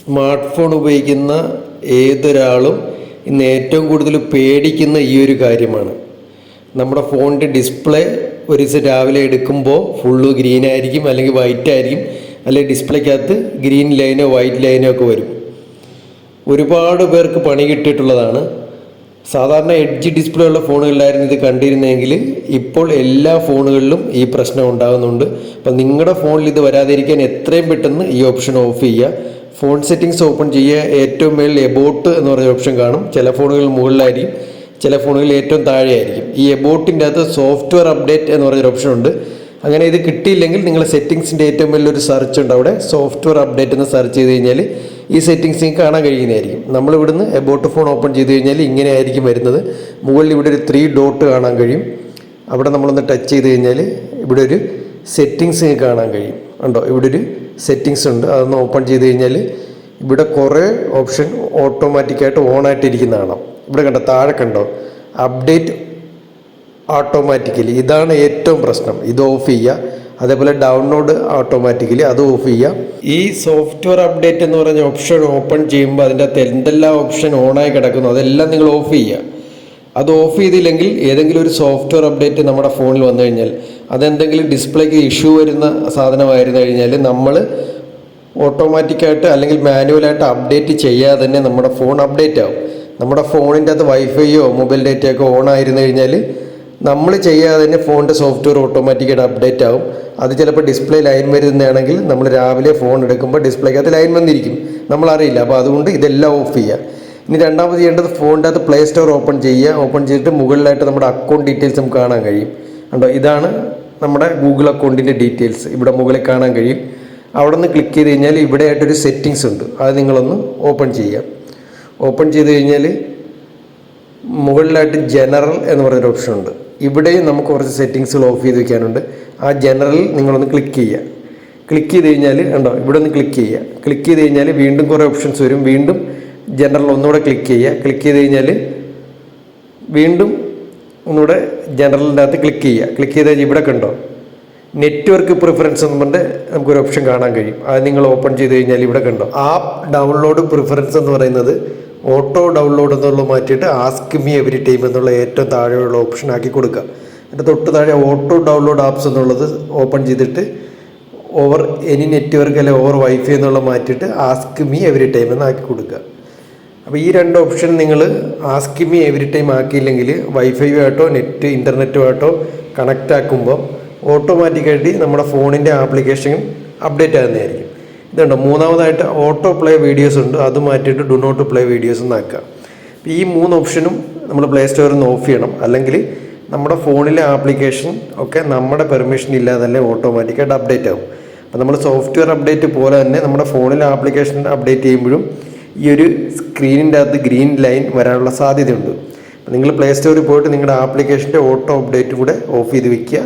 Smart phone ഉപയോഗിക്കുന്ന ഏതൊരാളും ഇന്ന് ഏറ്റവും കൂടുതൽ പേടിക്കുന്ന ഈ ഒരു കാര്യമാണ്. നമ്മുടെ ഫോണിൻ്റെ ഡിസ്പ്ലേ ഒരു ദിവസം രാവിലെ എടുക്കുമ്പോൾ ഫുള്ള് ഗ്രീൻ ആയിരിക്കും, അല്ലെങ്കിൽ വൈറ്റ് ആയിരിക്കും, അല്ലെങ്കിൽ ഡിസ്പ്ലേക്കകത്ത് ഗ്രീൻ ലൈനോ വൈറ്റ് ലൈനോ ഒക്കെ വരും. ഒരുപാട് പേർക്ക് പണി കിട്ടിയിട്ടുള്ളതാണ്. സാധാരണ എഡ്ജ് ഡിസ്പ്ലേ ഉള്ള ഫോണുകളിലായിരുന്നു ഇത് കണ്ടിരുന്നെങ്കിൽ ഇപ്പോൾ എല്ലാ ഫോണുകളിലും ഈ പ്രശ്നം ഉണ്ടാകുന്നുണ്ട്. അപ്പം നിങ്ങളുടെ ഫോണിൽ ഇത് വരാതിരിക്കാൻ എത്രയും പെട്ടെന്ന് ഈ ഓപ്ഷൻ ഓഫ് ചെയ്യുക. ഫോൺ സെറ്റിങ്സ് ഓപ്പൺ ചെയ്യുക. ഏറ്റവും മേളിൽ എബോട്ട് എന്ന് പറയുന്ന ഓപ്ഷൻ കാണും. ചില ഫോണുകൾ മുകളിലായിരിക്കും, ചില ഫോണുകളിൽ ഏറ്റവും താഴെയായിരിക്കും. ഈ എബോട്ടിൻ്റെ അകത്ത് സോഫ്റ്റ്വെയർ അപ്ഡേറ്റ് എന്ന് പറയുന്നൊരു ഓപ്ഷൻ ഉണ്ട്. അങ്ങനെ ഇത് കിട്ടിയില്ലെങ്കിൽ നിങ്ങൾ സെറ്റിങ്സിൻ്റെ ഏറ്റവും വലിയൊരു സെർച്ച് ഉണ്ട്, അവിടെ സോഫ്റ്റ്വെയർ അപ്ഡേറ്റ് എന്ന് സെർച്ച് ചെയ്ത് കഴിഞ്ഞാൽ ഈ സെറ്റിങ്സ് നിങ്ങൾക്ക് കാണാൻ കഴിയുന്നതായിരിക്കും. നമ്മളിവിടുന്ന് എബോട്ട് ഫോൺ ഓപ്പൺ ചെയ്ത് കഴിഞ്ഞാൽ ഇങ്ങനെ ആയിരിക്കും വരുന്നത്. മുകളിൽ ഇവിടെ ഒരു 3 ഡോട്ട് കാണാൻ കഴിയും. അവിടെ നമ്മളൊന്ന് ടച്ച് ചെയ്ത് കഴിഞ്ഞാൽ ഇവിടെ ഒരു സെറ്റിങ്സ് നിങ്ങൾക്ക് കാണാൻ കഴിയും. ഉണ്ടോ, ഇവിടെ ഒരു സെറ്റിങ്സ് ഉണ്ട്. അതൊന്ന് ഓപ്പൺ ചെയ്ത് കഴിഞ്ഞാൽ ഇവിടെ കുറേ ഓപ്ഷൻ ഓട്ടോമാറ്റിക്കായിട്ട് ഓണായിട്ടിരിക്കുന്ന കാണാം. ഇവിടെ കണ്ടോ, താഴെ കണ്ടോ അപ്ഡേറ്റ് ഓട്ടോമാറ്റിക്കലി. ഇതാണ് ഏറ്റവും പ്രശ്നം. ഇത് ഓഫ് ചെയ്യുക. അതേപോലെ ഡൗൺലോഡ് ഓട്ടോമാറ്റിക്കലി അത് ഓഫ് ചെയ്യുക. ഈ സോഫ്റ്റ്വെയർ അപ്ഡേറ്റ് എന്ന് പറഞ്ഞ ഓപ്ഷൻ ഓപ്പൺ ചെയ്യുമ്പോൾ അതിൻ്റെ അകത്ത് എന്തെല്ലാം ഓപ്ഷൻ ഓണായി കിടക്കുന്നു അതെല്ലാം നിങ്ങൾ ഓഫ് ചെയ്യുക. അത് ഓഫ് ചെയ്തില്ലെങ്കിൽ ഏതെങ്കിലും ഒരു സോഫ്റ്റ്വെയർ അപ്ഡേറ്റ് നമ്മുടെ ഫോണിൽ വന്നു കഴിഞ്ഞാൽ അതെന്തെങ്കിലും ഡിസ്പ്ലേക്ക് ഇഷ്യൂ വരുന്ന സാധനമായിരുന്നു കഴിഞ്ഞാൽ നമ്മൾ ഓട്ടോമാറ്റിക്കായിട്ട് അല്ലെങ്കിൽ മാനുവലായിട്ട് അപ്ഡേറ്റ് ചെയ്യാതെ തന്നെ നമ്മുടെ ഫോൺ അപ്ഡേറ്റ് ആവും. നമ്മുടെ ഫോണിൻ്റെ അകത്ത് വൈഫൈയോ മൊബൈൽ ഡേറ്റയൊക്കെ ഓൺ ആയിരുന്നു കഴിഞ്ഞാൽ നമ്മൾ ചെയ്യാതെ തന്നെ ഫോണിൻ്റെ സോഫ്റ്റ്വെയർ ഓട്ടോമാറ്റിക്കായിട്ട് അപ്ഡേറ്റ് ആവും. അത് ചിലപ്പോൾ ഡിസ്പ്ലേ ലൈൻ വരുന്നതാണെങ്കിൽ നമ്മൾ രാവിലെ ഫോൺ എടുക്കുമ്പോൾ ഡിസ്പ്ലേക്കകത്ത് ലൈൻ വന്നിരിക്കും, നമ്മളറിയില്ല. അപ്പോൾ അതുകൊണ്ട് ഇതെല്ലാം ഓഫ് ചെയ്യുക. ഇനി രണ്ടാമത് ചെയ്യേണ്ടത് ഫോണിൻ്റെ അകത്ത് പ്ലേ സ്റ്റോർ ഓപ്പൺ ചെയ്യുക. ഓപ്പൺ ചെയ്തിട്ട് മുകളിലായിട്ട് നമ്മുടെ അക്കൗണ്ട് ഡീറ്റെയിൽസ് നമുക്ക് കാണാൻ കഴിയും. കണ്ടോ, ഇതാണ് നമ്മുടെ ഗൂഗിൾ അക്കൗണ്ടിൻ്റെ ഡീറ്റെയിൽസ് ഇവിടെ മുകളിൽ കാണാൻ കഴിയും. അവിടെ നിന്ന് ക്ലിക്ക് ചെയ്ത് കഴിഞ്ഞാൽ ഇവിടെ ആയിട്ടൊരു സെറ്റിങ്സ് ഉണ്ട്, അത് നിങ്ങളൊന്ന് ഓപ്പൺ ചെയ്യുക. ഓപ്പൺ ചെയ്ത് കഴിഞ്ഞാൽ മുകളിലായിട്ട് ജനറൽ എന്ന് പറയുന്നൊരു ഓപ്ഷൻ ഉണ്ട്. ഇവിടെയും നമുക്ക് കുറച്ച് സെറ്റിങ്സുകൾ ഓഫ് ചെയ്ത് വയ്ക്കാനുണ്ട്. ആ ജനറൽ നിങ്ങളൊന്ന് ക്ലിക്ക് ചെയ്യുക. ക്ലിക്ക് ചെയ്ത് കഴിഞ്ഞാൽ ഉണ്ടോ, ഇവിടെ ഒന്ന് ക്ലിക്ക് ചെയ്യുക. ക്ലിക്ക് ചെയ്ത് കഴിഞ്ഞാൽ വീണ്ടും കുറേ ഓപ്ഷൻസ് വരും. വീണ്ടും ജനറൽ ഒന്നുകൂടെ ക്ലിക്ക് ചെയ്യുക. ക്ലിക്ക് ചെയ്ത് കഴിഞ്ഞാൽ വീണ്ടും ഒന്നുകൂടെ ജനറലിൻ്റെ അകത്ത് ക്ലിക്ക് ചെയ്യുക. ക്ലിക്ക് ചെയ്താൽ ഇവിടെ കണ്ടോ നെറ്റ്വർക്ക് പ്രിഫറൻസ് എന്ന് പറഞ്ഞിട്ട് നമുക്കൊരു ഓപ്ഷൻ കാണാൻ കഴിയും. അത് നിങ്ങൾ ഓപ്പൺ ചെയ്ത് കഴിഞ്ഞാൽ ഇവിടെ കണ്ടോ ആപ്പ് ഡൗൺലോഡ് പ്രിഫറൻസ് എന്ന് പറയുന്നത് ഓട്ടോ ഡൗൺലോഡ് എന്നുള്ള മാറ്റിയിട്ട് ആസ്ക് മീ എവരി ടൈം എന്നുള്ള ഏറ്റവും താഴെയുള്ള ഓപ്ഷൻ ആക്കി കൊടുക്കുക. എന്നിട്ട് തൊട്ട് താഴെ ഓട്ടോ ഡൗൺലോഡ് ആപ്സ് എന്നുള്ളത് ഓപ്പൺ ചെയ്തിട്ട് ഓവർ എനി നെറ്റ്വർക്ക് അല്ലെങ്കിൽ ഓവർ വൈഫൈ എന്നുള്ള മാറ്റിയിട്ട് ആസ്ക് മീ എവരി ടൈം എന്ന് ആക്കി കൊടുക്കുക. അപ്പോൾ ഈ രണ്ട് ഓപ്ഷൻ നിങ്ങൾ ആസ്ക് മീ എവരി ടൈം ആക്കിയില്ലെങ്കിൽ വൈഫൈയുമായിട്ടോ ഇൻ്റർനെറ്റുമായിട്ടോ കണക്റ്റ് ആക്കുമ്പോൾ ഓട്ടോമാറ്റിക്കായിട്ട് നമ്മുടെ ഫോണിൻ്റെ ആപ്ലിക്കേഷൻ അപ്ഡേറ്റ് ആകുന്നതായിരിക്കും. ഇതുണ്ട്. മൂന്നാമതായിട്ട് ഓട്ടോ പ്ലേ വീഡിയോസ് ഉണ്ട്, അത് മാറ്റിയിട്ട് ഡു നോട്ട് പ്ലേ വീഡിയോസ് എന്നാക്കുക. ഈ 3 ഓപ്ഷനും നമ്മൾ പ്ലേ സ്റ്റോറിൽ നിന്ന് ഓഫ് ചെയ്യണം. അല്ലെങ്കിൽ നമ്മുടെ ഫോണിലെ ആപ്ലിക്കേഷൻ ഒക്കെ നമ്മുടെ പെർമിഷൻ ഇല്ലാതെ തന്നെ ഓട്ടോമാറ്റിക്കായിട്ട് അപ്ഡേറ്റ് ആകും. അപ്പോൾ നമ്മൾ സോഫ്റ്റ്വെയർ അപ്ഡേറ്റ് പോലെ തന്നെ നമ്മുടെ ഫോണിലെ ആപ്ലിക്കേഷൻ അപ്ഡേറ്റ് ചെയ്യുമ്പോഴും ഈ ഒരു സ്ക്രീനിൻ്റെ അകത്ത് ഗ്രീൻ ലൈൻ വരാനുള്ള സാധ്യതയുണ്ട്. അപ്പോൾ നിങ്ങൾ പ്ലേ സ്റ്റോറിൽ പോയിട്ട് നിങ്ങളുടെ ആപ്ലിക്കേഷൻ്റെ ഓട്ടോ അപ്ഡേറ്റ് കൂടെ ഓഫ് ചെയ്ത് വയ്ക്കുക.